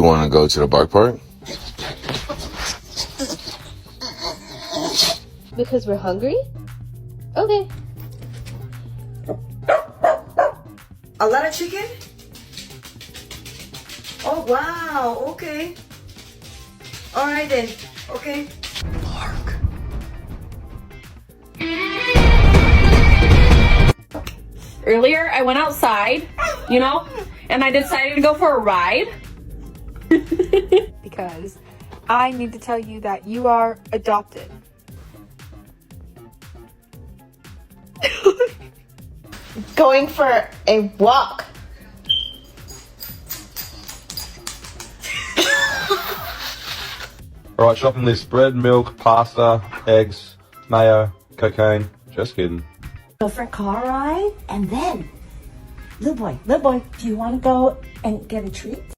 You want to go to the bark park? Because we're hungry? Okay. A lot of chicken? Oh, wow. Okay. All right, then. Okay. Bark. Earlier, I went outside, and I decided to go for a ride. Because I need to tell you that you are adopted. Going for a walk. Alright, shopping list: bread, milk, pasta, eggs, mayo, cocaine. Just kidding. Go for a car ride, and then, little boy, do you want to go and get a treat?